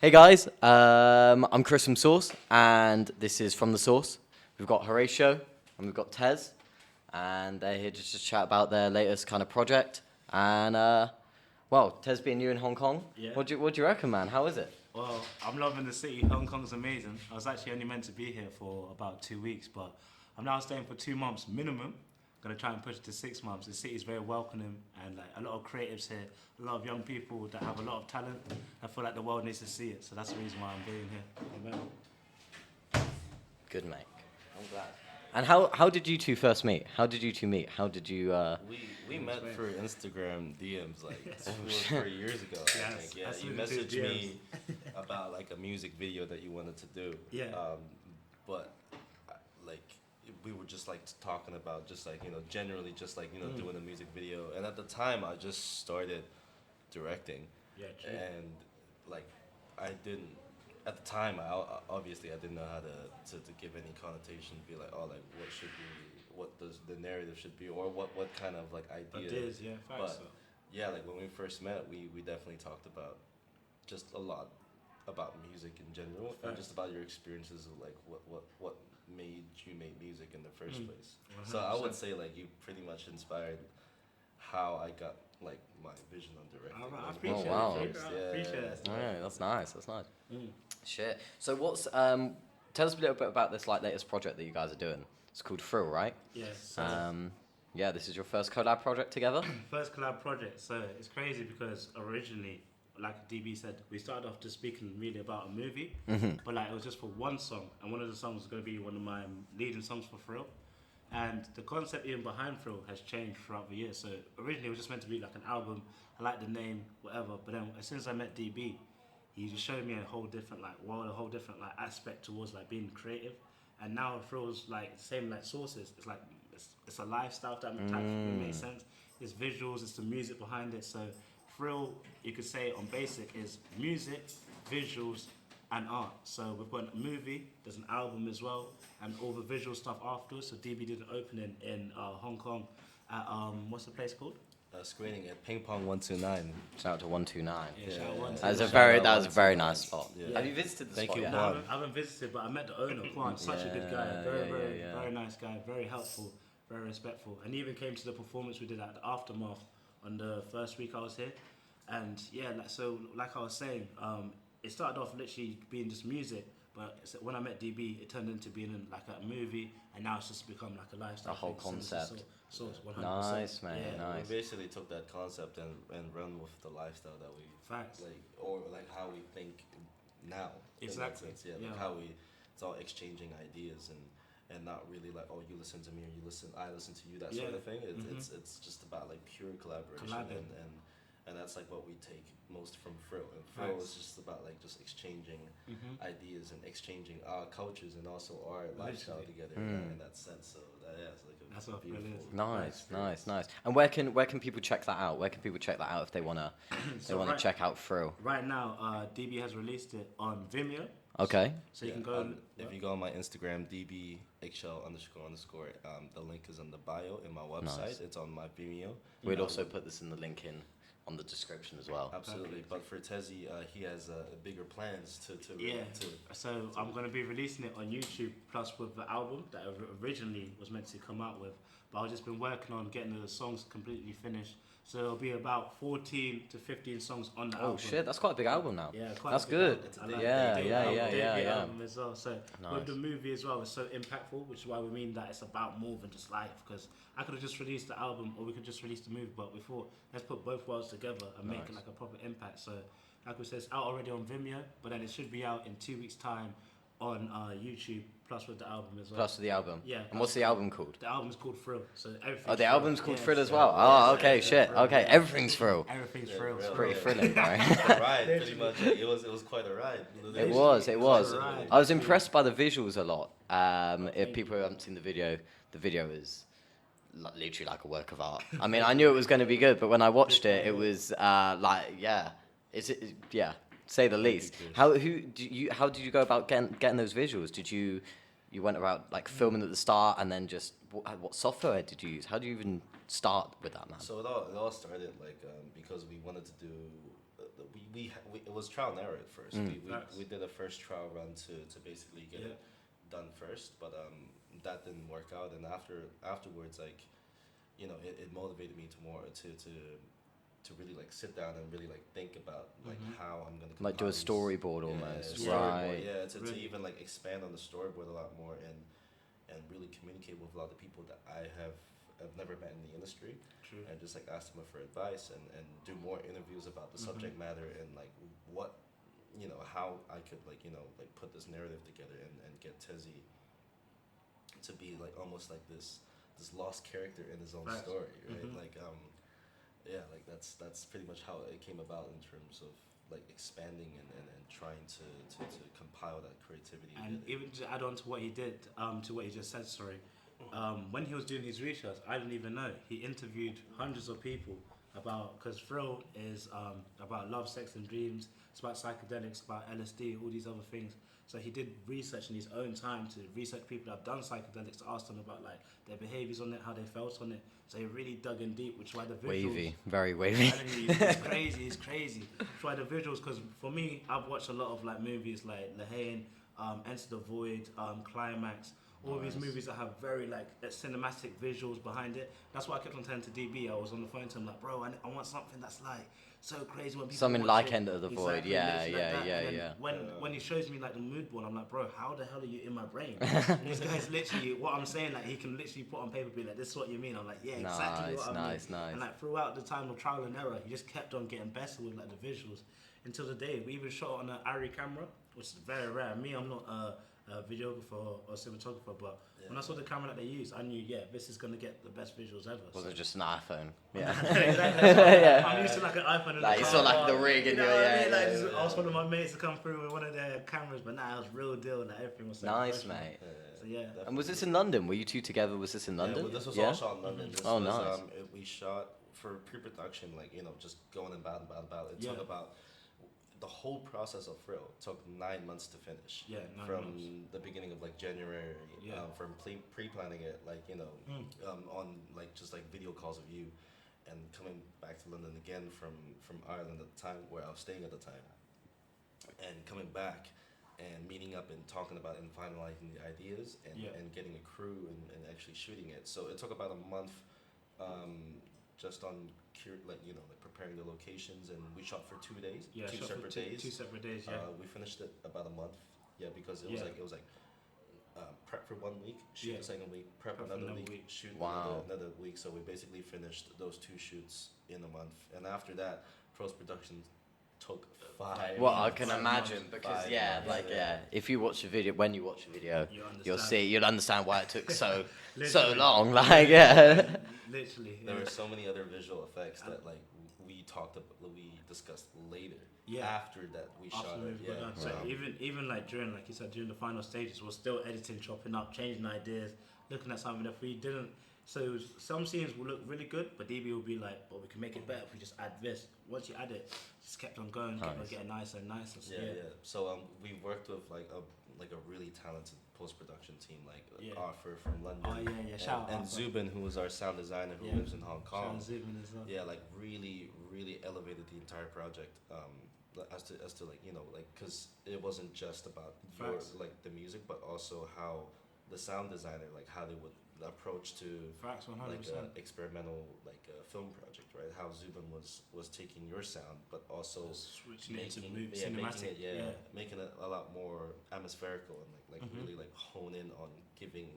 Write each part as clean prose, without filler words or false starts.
Hey guys, I'm Chris from Source, and this is From the Source. We've got Horatio and we've got Tez, and they're here just to chat about their latest kind of project. And well, Tez being new in Hong Kong, Yeah. what do you reckon, man? How is it? Well, I'm loving the city. Hong Kong's amazing. I was actually only meant to be here for about 2 weeks, but I'm now staying for 2 months minimum. Gonna try and push it to 6 months. The city's very welcoming and like a lot of creatives here, a lot of young people that have a lot of talent. I feel like the world needs to see it, so that's the reason why I'm being here. Amen. Good, mate. I'm glad. And how did you two first meet? How did you two meet? How did you? We met through Instagram DMs like 2 or 3 years ago. I Yes, think. Yeah, I you slid into messaged DMs. me about like a music video that you wanted to do. Yeah. But like we were just like talking about just like generally just like doing a music video. And at the time I just started directing. Yeah, true. And like I didn't at the time obviously I didn't know how to give any connotation, be like, oh, like what does the narrative should be, or what kind of like idea. Ideas, yeah, facts. But So. yeah, like when we first met, we definitely talked about just a lot about music in general, and just about your experiences of like what made you make music in the first place. So I would 100%. say like you pretty much inspired how I got like my vision on directing. Alright, I Like, appreciate Oh, wow. it. I appreciate it. All right, that's nice. That's nice. Mm. Shit. So what's tell us a little bit about this like latest project that you guys are doing. It's called Thrill, right? Yeah. So Yeah, this is your first collab project together. first collab project. So it's crazy because originally, like DB said, we started off just speaking really about a movie, but like it was just for one song, and one of the songs was going to be one of my leading songs for Thrill. And the concept even behind Thrill has changed throughout the years. So originally it was just meant to be like an album. I like the name, whatever. But then as soon as I met DB, he just showed me a whole different like world, a whole different like aspect towards like being creative. And now Thrill's like same like Sources. It's like it's a lifestyle type it makes sense. It's visuals, it's the music behind it. So Thrill, you could say on basic, is music, visuals, and art. So we've got a movie, there's an album as well, and all the visual stuff afterwards. So DB did an opening in Hong Kong at what's the place called? Screening at Ping Pong 129. Shout out to 129. Yeah, shout out one to That was a one. very out that was a very 129. nice spot. Yeah. Have you visited the Thank spot you, yet? No, Juan. I haven't visited, but I met the owner, Juan. Such a good guy, very nice guy, very helpful, very respectful, and he even came to the performance we did at the Aftermath on the first week I was here. And yeah, like I was saying, it started off literally being just music, but when I met DB, it turned into being like a movie, and now it's just become like a lifestyle. A whole thing, concept. So it's 100%. Nice, man. Yeah. Nice. We basically took that concept and run with the lifestyle that we Facts. like, or like how we think now. in that Exactly. sense. Yeah, Yeah. like how it's all exchanging ideas and not really like, oh, you listen to me or I listen to you, that sort Yeah. of thing. It's just about like pure collaboration Collabing. and that's like what we take most from Frill. And Frill Facts. is just about like just exchanging Mhm. ideas and exchanging our cultures and also our lifestyle together in that sense. So yeah, it's like a That's what beautiful. Frill is. Nice. And where can people check that out? Where can people check that out if they wanna So wanna right- check out Thrill? Right now, DB has released it on Vimeo, Okay. so you Yeah, can go. if you go on my Instagram, db___, the link is in the bio in my website. Nice. It's on my Vimeo. We'd also put this in the link on the description as well. Absolutely. Perfect. But for Tezzy, he has bigger plans to Yeah. to So I'm going to be releasing it on YouTube plus with the album that I originally was meant to come out with. But I've just been working on getting the songs completely finished. So it'll be about 14 to 15 songs on the Oh album. shit, that's quite a big album now. Yeah, quite That's a big good. album. It's a I big- like Yeah, the debut yeah, album, yeah, debut yeah, yeah. album as well. So Nice. with the movie as well, it's so impactful, which is why we mean that it's about more than just life. Because I could have just released the album, or we could just release the movie, but we thought let's put both worlds together and make it Nice. like a proper impact. So like we said, it's out already on Vimeo, but then it should be out in 2 weeks' time on YouTube plus with the album as well. Plus the album. Yeah. And what's the album called? The album's called Thrill, so everything. Oh, the album's called Thrill as so- well. yeah, Oh, so okay, it's shit. Thrill, Okay, yeah. everything's Thrill. Everything's Yeah, Thrill. real, Pretty real. thrilling, right? the ride, pretty much. It was quite a ride. It was. Right. I was impressed by the visuals a lot. If thank people haven't seen the video is literally like a work of art. I mean, I knew it was going to be good, but when I watched it, it was yeah, say the least. How did you go about getting those visuals? Did you went about like filming at the start and then just what software did you use? How do you even start with that, man? So it all started like because we wanted to do it was trial and error at first. Facts. We did a first trial run to basically get Yeah. it done first, but that didn't work out. And afterwards, like, it motivated me to really like sit down and really like think about like how I'm gonna Like do a compile these- storyboard yeah, almost, storyboard, right? yeah, to Really. even like expand on the storyboard a lot more and really communicate with a lot of people that I've never met in the industry, True. and just like ask them for advice and do more interviews about the subject matter and like what how I could like like put this narrative together and get Tezzy to be like almost like this lost character in his own Facts. story, right? Mhm. Like yeah, like that's pretty much how it came about in terms of like expanding and trying to compile that creativity. And together. even to add on to what he did, to what he just said, sorry, when he was doing his research, I didn't even know. He interviewed hundreds of people because Thrill is about love, sex, and dreams. It's about psychedelics, about LSD, all these other things. So he did research in his own time to research people that have done psychedelics, to ask them about like their behaviors on it, how they felt on it. So he really dug in deep, which is why the visuals. Wavy, very wavy. Telling you, it's crazy, it's crazy. Try the visuals, because for me, I've watched a lot of like movies like Lahane, Enter the Void, Climax, all these movies that have very like cinematic visuals behind it. That's why I kept on telling to DB. I was on the phone to him like, bro, I want something that's like so crazy when people Something watch like it. Enter the Void, Exactly, yeah, literally yeah, like that. yeah, And yeah. then when he shows me like the mood board, I'm like, bro, how the hell are you in my brain? This guy's literally what I'm saying. Like he can literally put on paper, be like, this is what you mean. I'm like, yeah, exactly what I mean. Nice. And like throughout the time of trial and error, he just kept on getting better with like the visuals until the day we even shot on an Arri camera, which is very rare. Me, I'm not a videographer or cinematographer, but when I saw the camera that they used, I knew, yeah, this is gonna get the best visuals ever. Was So- it just an iPhone? Yeah. Exactly. I'm used to like an iPhone and Like, a you saw, like, the car, rig you and know you're- what I yeah, mean? Like, yeah, just yeah. asked one of my mates to come through with one of their cameras, but now it was real deal and everything was so Nice, professional. mate. So yeah. And was this in London? Were you two together? Was this in London? Yeah, well, this was all shot in London. This Oh, was, nice. We shot for pre-production, like just going about. It took Yeah. about the whole process of Frill took 9 months to finish. Yeah, 9 from months. the beginning of like January. Yeah. From pre-planning it, like on like just like video calls of you, and coming back to London again from Ireland at the time where I was staying at the time, and coming back and meeting up and talking about and finalizing the ideas and, Yeah. and getting a crew and actually shooting it. So it took about a month just on like preparing the locations, and we shot for 2 days, Yeah, two shot for separate days. 2 separate days, yeah. We finished it about a month, because it was Yeah. like prep for 1 week, shoot Yeah. the second week, prep Prep for another another week, week. shoot Wow. another week. So we basically finished those 2 shoots in a month, and after that, post production took 5. Well, I can 5 imagine months. because 5 yeah, months, like yeah. if you watch the video, when you watch the video, You you'll understand. you'll understand why it took so Literally. long. Like yeah. Literally. There yeah. were so many other visual effects that like we discussed later. Yeah. After that, we shot After it. we've Yeah. got done. So even like during, like you said, during the final stages, we're still editing, chopping up, changing ideas, looking at something. If we didn't, so some scenes will look really good, but DB will be like, "Well, we can make it better if we just add this." Once you add it, just kept on going, kept on Nice. getting nicer and nicer. So, Yeah. So we worked with like a really talented post production team, like Yeah. Arthur from London. Oh yeah. Shout out and Arthur. Zubin, who was our sound designer who Yeah. lives in Hong Shout Kong. out Zubin as well. Yeah, like really elevated the entire project. As to like because it wasn't just about Facts. the music, but also how the sound designer, like how they would approach to Facts, 100%. like an experimental film project, right? How Zubin was taking your sound, but also Switching it into making cinematic. making it a lot more atmospherical and like Mhm. really like hone in on giving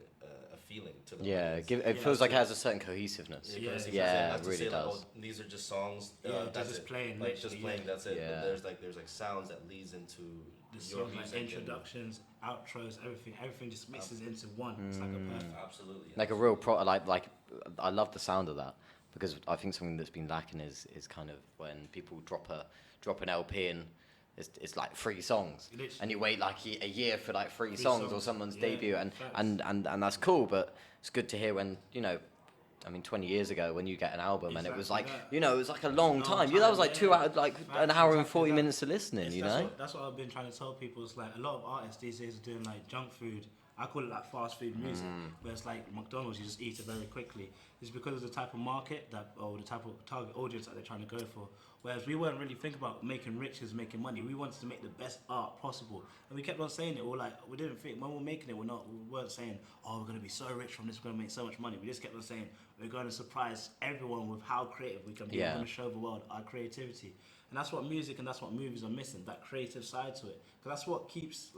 a feeling to the Yeah, audience. it Yeah, feels like it so- has a certain cohesiveness. Yeah, because yeah, not it to really say, like, does. oh, these are just songs. Yeah, that's just it. playing, like just literally, playing. yeah. That's it. Yeah. But there's like sounds that leads into The your song, like music and- introductions, outros, everything just mixes into one. It's like a perfect. Absolutely. Like a real like I love the sound of that because I think something that's been lacking is kind of when people drop an LP and it's like 3 songs Literally. and you wait like a year for like 3 3 songs or songs, someone's yeah, debut and that's cool, but it's good to hear when 20 years ago when you get an album and it was like Exactly that. it was like a long Long time. That was like time, 2 yeah. hours, like Facts, an hour and exactly 40 that. minutes to listening. Yes, You that's know. That's what I've been trying to tell people. It's like a lot of artists these days are doing like junk food I call it like fast food music, where it's like McDonald's, you just eat it very quickly. It's because of the type of market or the type of target audience that they're trying to go for. Whereas we weren't really thinking about making riches, making money. We wanted to make the best art possible, and we kept on saying it. We didn't think when we were making it, we weren't saying, oh, we're going to be so rich from this, we're going to make so much money. We just kept on saying we're going to surprise everyone with how creative we can be. We're going to show the world our creativity, and that's what music and that's what movies are missing. That creative side to it, because that's what keeps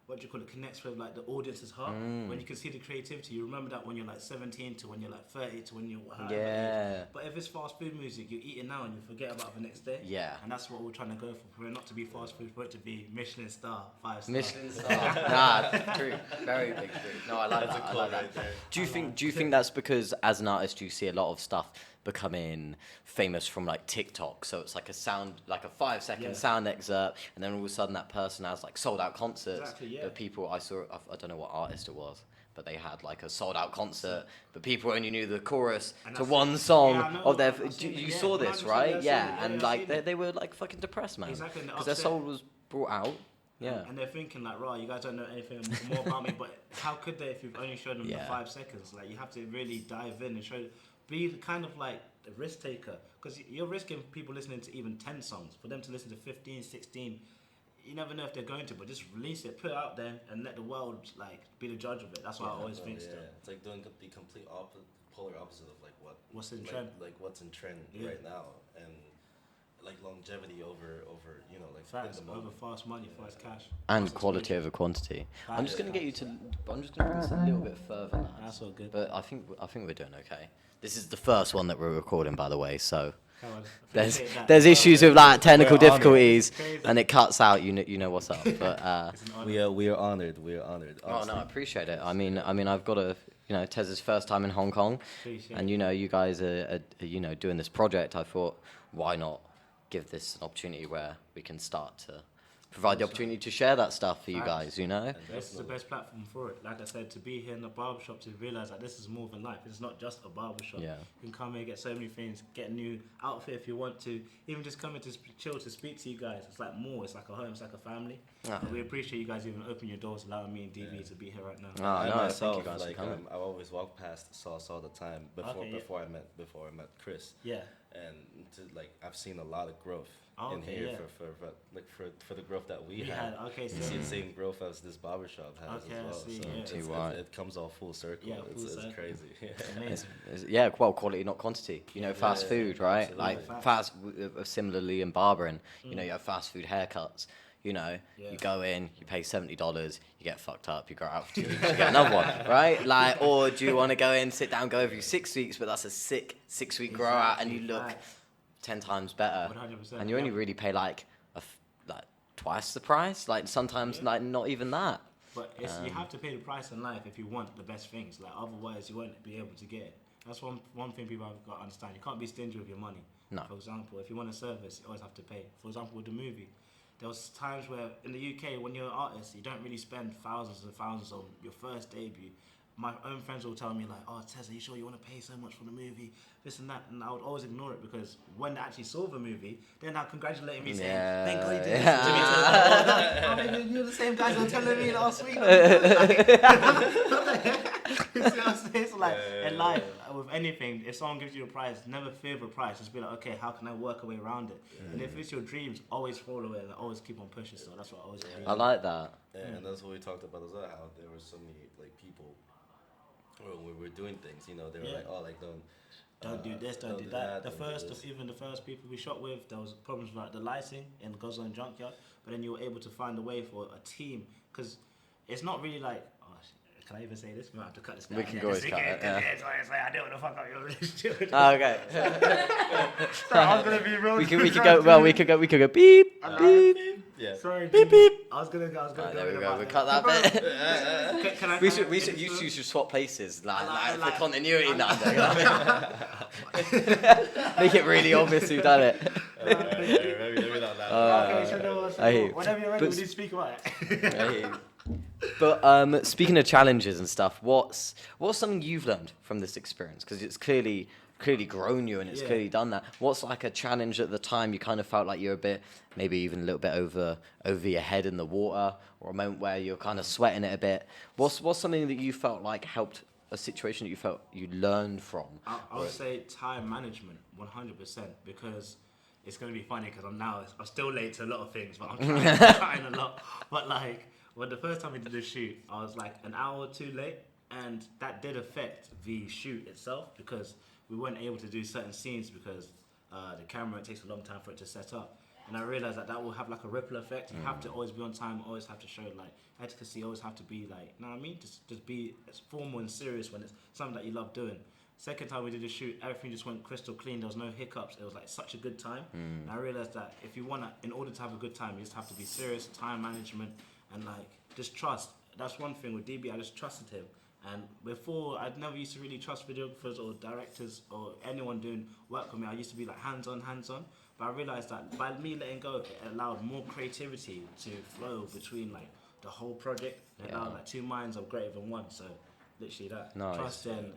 what do you call it, connects with like the audience's heart. When you can see the creativity, you remember that when you're like 17 to when you're like 30 to when you're age. But if it's fast food music, you eat it now and you forget about it the next day. Yeah. And that's what we're trying to go for. For it not to be fast food, for it to be Michelin star, 5 star. Michelin star. Nah, true. Very big true. No, I like that. I like that. Do you think that's because as an artist you see a lot of stuff becoming famous from like TikTok, so it's like a 5-second sound excerpt, and then all of a sudden that person has like sold out concerts. Exactly, yeah. But people, I don't know what artist it was, but they had like a sold out concert, but people only knew the chorus to one song of their. You saw this, right? Yeah, and like they were like fucking depressed, man. Exactly, because their soul was brought out. Yeah. And they're thinking like, right, you guys don't know anything more about me, but how could they if you've only showed them the 5 seconds? Like, you have to really dive in and be kind of like the risk taker, because you're risking people listening to even 10 songs. For them to listen to 15, 16, you never know if they're going to, but just release it, put it out there, and let the world like be the judge of it. That's what I always think. Still, it's like doing the complete polar opposite of like what's in trend, like what's in trend right now, and like longevity over like facts, in the moment. Over fast money, fast cash, and quality over quantity. I'm just gonna get you to. I'm just gonna bring this a little bit further. Lads. That's all good. But I think we're doing okay. This is the first one that we're recording, by the way. So there's issues with like technical difficulties, and it cuts out. You know what's up. But we are honored. We are honored. Honestly. Oh no, I appreciate it. I mean, I've got Tez's first time in Hong Kong, and you guys are doing this project. I thought, why not give this an opportunity where we can start to provide the opportunity to share that stuff for you guys, This is the best platform for it. Like I said, to be here in the barbershop, to realise that this is more than life. It's not just a barbershop. Yeah. You can come here, get so many things, get a new outfit if you want to, even just come here to chill, to speak to you guys. It's like more, it's like a home, it's like a family. And we appreciate you guys even opening your doors, allowing me and DB to be here right now. Myself, thank you guys for coming. I always walk past Sauce all the time before I met Chris. Yeah. And I've seen a lot of growth here for the growth that we had. Okay, so you see the same growth as this barbershop has as well. It comes all full circle. Yeah, it's crazy. Well, quality not quantity. Fast food, right? Absolutely. Like fast. Similarly in barbering, you have fast food haircuts. You go in, you pay $70, you get fucked up, you go out for 2 weeks, you get another one, right? Like, or do you want to go in, sit down, go every 6 weeks, but that's a sick 6-week grow out, and you look 10 times better, 100%, and you only really pay like twice the price, like sometimes like not even that. But you have to pay the price in life if you want the best things. Like otherwise, you won't be able to get it. That's one thing people have got to understand. You can't be stingy with your money. No. For example, if you want a service, you always have to pay. For example, with the movie. There was times where in the UK, when you're an artist, you don't really spend thousands and thousands on your first debut. My own friends will tell me like, "Oh, Tez, are you sure you want to pay so much for the movie? This and that," and I would always ignore it because when they actually saw the movie, they're now congratulating me saying, "Thank God you did this to me." Maybe you're the same guys who were telling me last week. You see what I'm saying? So like in life, with anything, if someone gives you a prize, never fear the prize. Just be like, okay, how can I work a way around it? And if it's your dreams, always follow it and always keep on pushing. So that's what I always do. I like that. Yeah, and that's what we talked about as well. How there were so many people when we were doing things, they were like, oh, like don't do this, don't do that. Even the first people we shot with, there was problems with like the lighting in Gozone Junkyard, but then you were able to find a way for a team, because it's not really like, can I even say this? We might have to cut this down. We can go always cut it. It's like, I don't want to fuck up your relationship. Oh, okay. So I was gonna be real. We could go. Well, we could go beep beep. Yeah. Sorry. Beep beep. I was gonna go. There we go. We cut that bit. We should swap places, like for continuity. Make it really obvious who've done it. Maybe not that. Okay, whenever you're ready, we need to speak about it. But speaking of challenges and stuff, what's something you've learned from this experience? Because it's clearly clearly grown you and it's Yeah. clearly done that. What's like a challenge at the time you kind of felt like you're a bit, maybe even a little bit over your head in the water, or a moment where you're kind of sweating it a bit? What's something that you felt like helped, a situation that you felt you learned from? I would say time management, 100%, because it's going to be funny because I'm still late to a lot of things, but I'm trying a lot. But like, when the first time we did the shoot, I was like an hour or two late, and that did affect the shoot itself because we weren't able to do certain scenes because the camera, it takes a long time for it to set up. And I realized that will have like a ripple effect. You have to always be on time, always have to show like advocacy, always have to be like, you know what I mean? Just be as formal and serious when it's something that you love doing. Second time we did the shoot, everything just went crystal clean. There was no hiccups. It was like such a good time. And I realized that if you want to, in order to have a good time, you just have to be serious, time management, and like just trust. That's one thing with DB. I just trusted him. And before, I'd never used to really trust videographers or directors or anyone doing work with me. I used to be like hands on. But I realized that by me letting go, it allowed more creativity to flow between like the whole project. And now like two minds are greater than one. So literally that. Nice. Trust and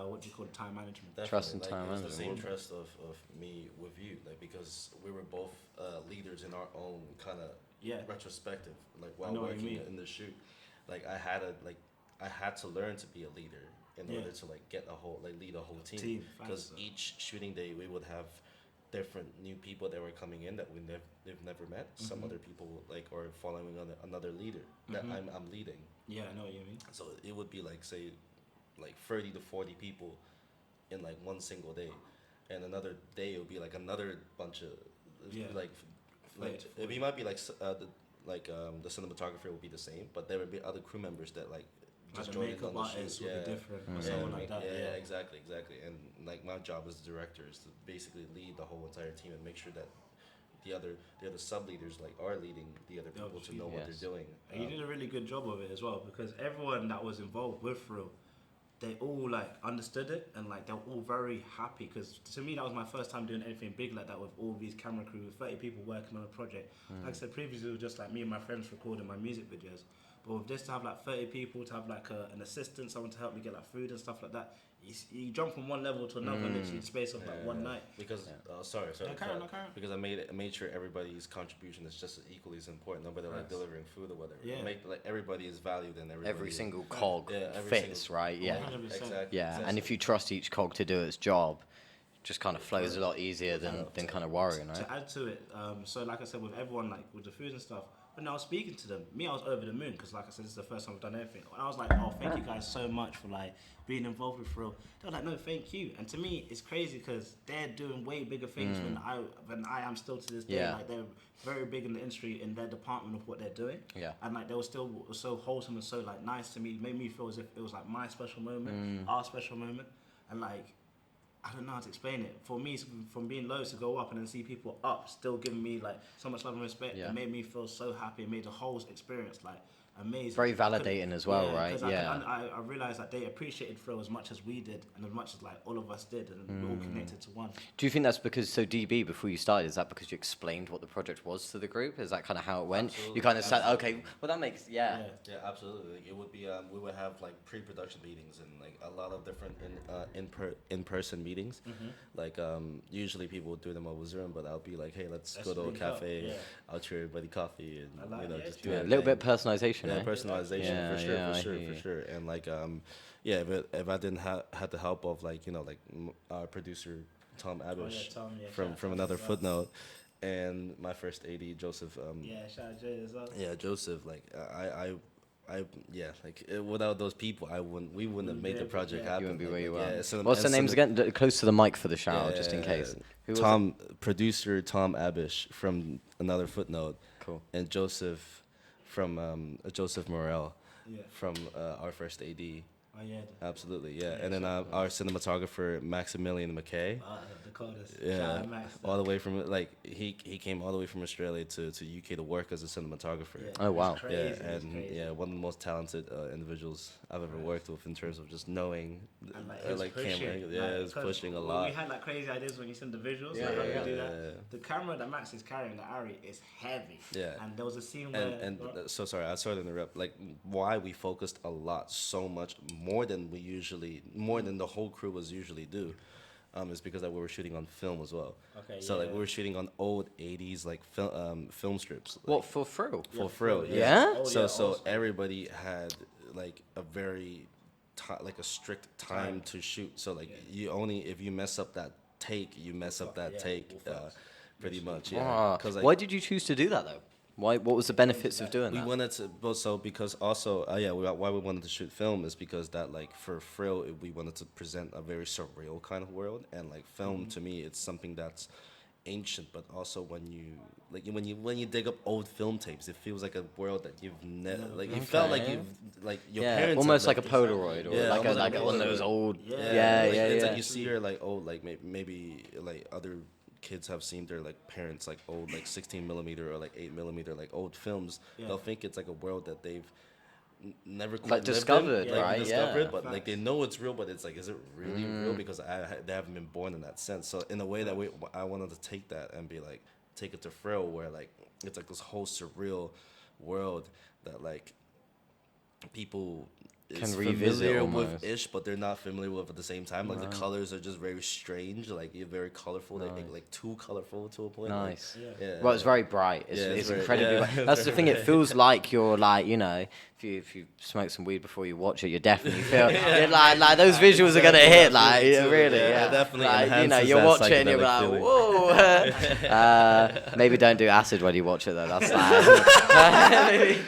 what do you call time management. Definitely, Trust and like, time it was the management. same trust of me with you, like because we were both leaders in our own kind of retrospective, like while working in the shoot. Like I had to learn to be a leader in order to like lead a whole team. Because each shooting day we would have different new people that were coming in that they've never met. Some other people like are following on another leader that I'm leading. Yeah, I know what you mean. So it would be like say like 30 to 40 people in like one single day, and another day it would be like another bunch of it might be like the cinematographer would be the same, but there would be other crew members that like just joined in on the shoot. Would be different or someone like that. Yeah, exactly. And like my job as director is to basically lead the whole entire team and make sure that the other sub leaders like are leading the other people to know what they're doing. And you did a really good job of it as well, because everyone that was involved with Thrill, they all like understood it and like they were all very happy, because to me that was my first time doing anything big like that with all these camera crew, with 30 people working on a project. Like I said previously, it was just like me and my friends recording my music videos. But with this, to have like 30 people, to have like an assistant, someone to help me get like food and stuff like that, you jump from one level to another literally in the space of like one night. Because sorry, because I made sure everybody's contribution is just equally as important. Nobody like delivering food or whatever. Make like everybody is valued and every single cog fits, right? Yeah, 100%. Exactly. Yeah, and if you trust each cog to do its job, it just kind of flows a lot easier than kind of worrying, right? To add to it, so like I said, with everyone, like with the food and stuff, when I was speaking to them, I was over the moon, because like I said, this is the first time I've done anything. And I was like, oh, thank you guys so much for like being involved with Thrill. They were like, no, thank you. And to me, it's crazy because they're doing way bigger things than I am still to this day. Like they're very big in the industry in their department of what they're doing. Yeah. And like they were still so wholesome and so like nice to me. It made me feel as if it was like my special moment, our special moment. And like, I don't know how to explain it. For me, from being low to go up and then see people up, still giving me like so much love and respect, it made me feel so happy. It made the whole experience like amazing. Very validating as well, right? Yeah. I realized that they appreciated Thrill as much as we did, and as much as like all of us did, and we're all connected to one. Do you think that's because, so DB, before you started, is that because you explained what the project was to the group? Is that kind of how it went? Absolutely. You kind of said, okay, well that makes, Yeah, absolutely. Like, it would be, we would have like pre-production meetings and like a lot of different in-person meetings. Like usually people would do them over Zoom, but I'll be like, hey, let's go to a cafe, I'll treat everybody coffee, and just do a little bit of personalization. Yeah, personalization for sure. And like, if I didn't have the help of like our producer Tom Abish from another footnote, and my first AD Joseph. Shout out Jay as well. Yeah, Joseph. Like without those people, we wouldn't have made the project happen. You wouldn't be where you are. are. What's their names again? Close to the mic for the shout out, just in case. Producer Tom Abish from another footnote. Cool. And Joseph from Joseph Morel from our first AD. Oh yeah. Absolutely, yeah. And then our cinematographer Maximilian McKay. Yeah, Max, all the way from he came all the way from Australia to UK to work as a cinematographer. Yeah, oh wow. Crazy, one of the most talented individuals I've ever worked with in terms of just knowing camera. It's pushing a lot. We had like crazy ideas when you send the visuals. How you do that. The camera that Max is carrying, the Ari, is heavy. Yeah. And there was a scene where so sorry, I started to interrupt. Like why we focused a lot so much more than the whole crew was usually do. is because that we were shooting on film as well. Okay, So like yeah. we were shooting on old '80s like film strips. Like, What, for thrill? for frill? Yeah? Oh, So yeah, so awesome. everybody had like a very like a strict time Time. to shoot. So like Yeah. you only if you mess up that take, you mess up that Yeah, take. full fucks. Pretty much, Ah, yeah. Because like why did you choose to do that though? Why? What was the benefits of doing we that? wanted to, well, so because also, why we wanted to shoot film is because that like for Frill, we wanted to present a very surreal kind of world, and like film to me, it's something that's ancient, but also when you when you dig up old film tapes, it feels like a world that you've never like. You felt like Okay. you've like your Yeah, parents almost have like a lived this. Polaroid or Yeah, like a almost like like a one of those Polaroid. old. Yeah. Yeah, Like, yeah, it's yeah. like you see your like old like maybe like other kids have seen their like parents like old like 16 millimeter or like 8 millimeter like old films. Yeah. They'll think it's like a world that they've never quite Like lived in, discovered, like, right? discovered, Yeah. but like they know it's real, but it's like, is it really real? Because they haven't been born in that sense. So in a way that I wanted to take that and be like take it to Frill, where like it's like this whole surreal world that like people Can is revisit familiar almost. with ish, but they're not familiar with at the same time. Like the colors are just very strange, like very colorful, like too colorful to a point. like- Nice. yeah. Well, it's very bright. It's, Yeah, it's it's very- incredibly yeah, bright. it's That's the thing. It feels like you're like, you know, if you smoke some weed before you watch it, you definitely feel you're like those visuals are gonna hit. Like really, Yeah, yeah. it definitely Like, you know, enhances you that watch it and you're psychedelic like, feeling. whoa. Maybe don't do acid when you watch it though. That's like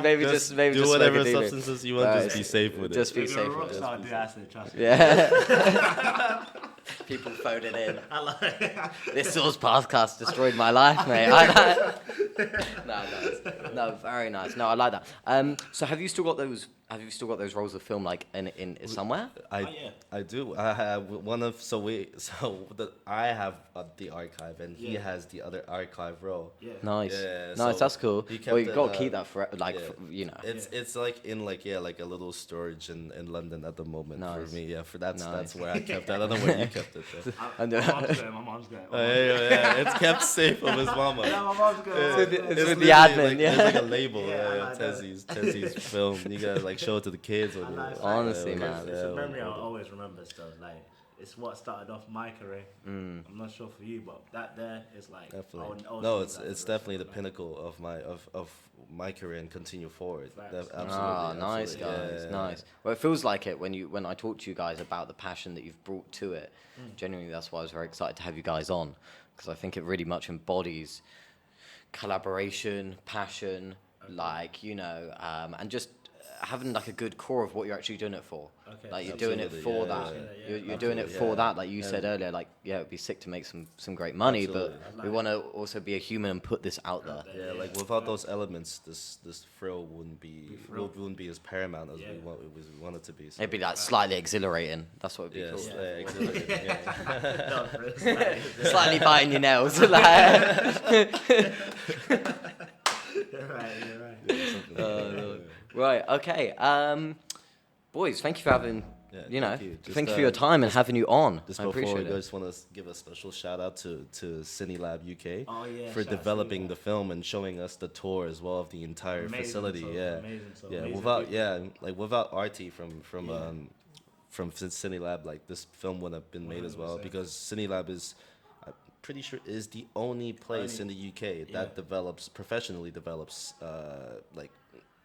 maybe just do smoke whatever a doobie. substances you want. Just be safe with Just it. be If safe you're a rock with it. star, do acid, trust me. Yeah. People phoning in. I like This Source podcast destroyed my life, mate. No, very nice. No, I like that. So have you still got those? Have you still got those rolls of film like in somewhere? yeah. I do. I have one of I have the archive and he Yeah. has the other archive roll. Yeah. Nice, Yeah, nice. so That's cool. he Well, kept you've got to it, keep that for like yeah. you know. It's like in like like a little storage in London at the moment Nice. for me. Yeah, for that's Nice. where I kept that. I don't know where you kept it though. And, My mom's going. My mom's going. Yeah, it's kept safe of his mama. Yeah, my mom's going. It's with the literally admin, like, yeah. There's like a label, Yeah, I like that. Tezzy's film. You gotta like show it to the kids. When I you- like that. Honestly, yeah, man. It's yeah, a memory yeah. I'll always remember still. Like, it's what started off my career. I'm not sure for you, but that there is like... Definitely. I'll No, think it's that for it's rest definitely of the my life. pinnacle of my career and continue forward. Facts. Absolutely. Ah, nice absolutely. guys, Yeah, nice. Well, it feels like it when I talk to you guys about the passion that you've brought to it. Genuinely, that's why I was very excited to have you guys on, because I think it really much embodies collaboration, passion, like you know, and just having like a good core of what you're actually doing it for. Okay. Like you're doing it Absolutely, for yeah, that. yeah, You're doing it Absolutely, for yeah. that. Like you said earlier, like yeah, it'd be sick to make some great money, Absolutely. but we want to also be a human and put this out there. Yeah, like without those elements, this thrill wouldn't be wouldn't be as paramount as Yeah. we want it to be. So. It'd be like slightly exhilarating. That's what it'd be Yeah, cool. yeah, exhilarating, yeah. No, for it's like- Slightly biting your nails. like, You're right. right. Okay. Boys, thank you for having. Yeah, you know, thank you. Just, thank you for your time and having you on. Just I before we appreciate go, I it. just want to give a special shout out to CineLab UK Oh, yeah, for shout out developing CineLab. the film and showing us the tour as well of the entire Amazing facility. tour, Yeah, amazing tour, yeah. amazing Without people. without RT from Yeah. CineLab, like this film wouldn't have been made as well 100%. because CineLab is. I'm pretty sure is the only place in the UK that Yeah. develops professionally develops like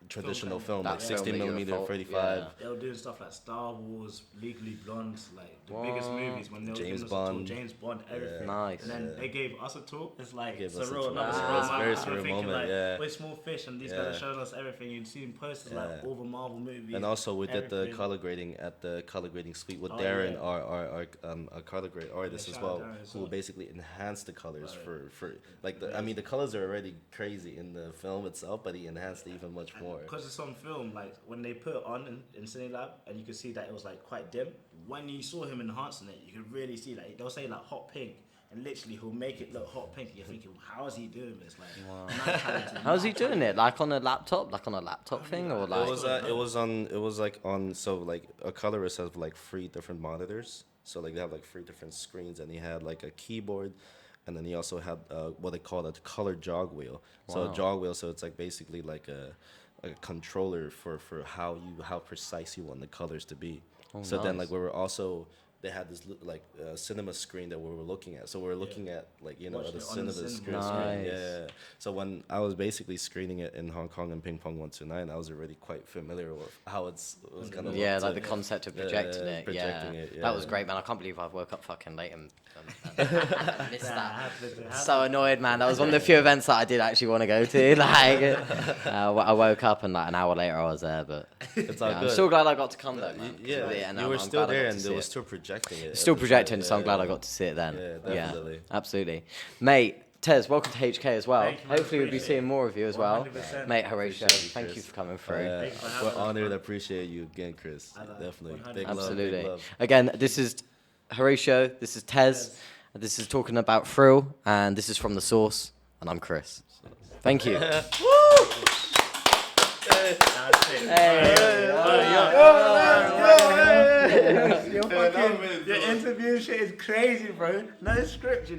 traditional camera. film, That like film 16 that you're millimeter, fo- 35. yeah. They were doing stuff like Star Wars, Legally Blonde, like the biggest movies when they were James giving us a tour, Bond. James Bond, everything. Nice. And then they gave us a tour. It's like Gave us a surreal, tour. not Yeah, surreal. it's a man. very We're surreal thinking, moment, like, yeah. we're small fish, and these Yeah. guys are showing us everything. You'd seen posters like Yeah. all the Marvel movies. And also we did the everything. color grading at the color grading suite with Oh, Darren, yeah. our color grade artist Yeah, as shout out well, Darren as who well. basically enhanced the colors Right. for like I mean the colors are already crazy in the film itself, but he enhanced it even much more. Because it's on film, like when they put it on in CineLab, and you could see that it was like quite dim. When you saw him enhancing it, you could really see like they'll say like hot pink, and literally he'll make it look hot pink. And you're thinking, how is he doing this? Like, mad talented, How's he mad doing talented. it? Like on a laptop thing, or like? It was like on so like a colorist has like 3 different monitors, so like they have like 3 different screens, and he had like a keyboard. And then he also had what they call a color jog wheel. So Wow. a jog wheel, so it's like basically like a controller for how precise you want the colors to be. Oh, So then nice. like we were also they had this like cinema screen that we were looking at. So we were looking at like the Watching it on cinema the screen. Nice. Yeah. So when I was basically screening it in Hong Kong and Ping Pong 129, I was already quite familiar with how it was gonna Yeah, look like to- the concept of projecting it. projecting Yeah. it, That was yeah. great, man. I can't believe I woke up fucking late and missed that. Happened. So annoyed, man. That was one of the few events that I did actually want to go to. Like, I woke up and like an hour later I was there, but It's all yeah, I'm good. still glad I got to come though, man. Yeah, And you I'm were glad still I got there, to and see they were it. still projecting it. Still at the projecting, time, so I'm glad yeah. I got to see it then. Yeah, definitely. Absolutely. Mate, Tez, welcome to HK as well. Thank you, man. Hopefully we'll be Appreciate seeing more of you as well. 100%. Mate, Horatio, Appreciate you, thank you Chris. for coming through. Thanks for having We're us, honored. man. Appreciate you again, Chris. Definitely. 100%. Big love, Absolutely. big love. Again, this is Horatio, this is Tez, this is talking about Thrill, and this is From the Source, and I'm Chris. Thank you. That's it. Your interview shit is crazy, bro. No script,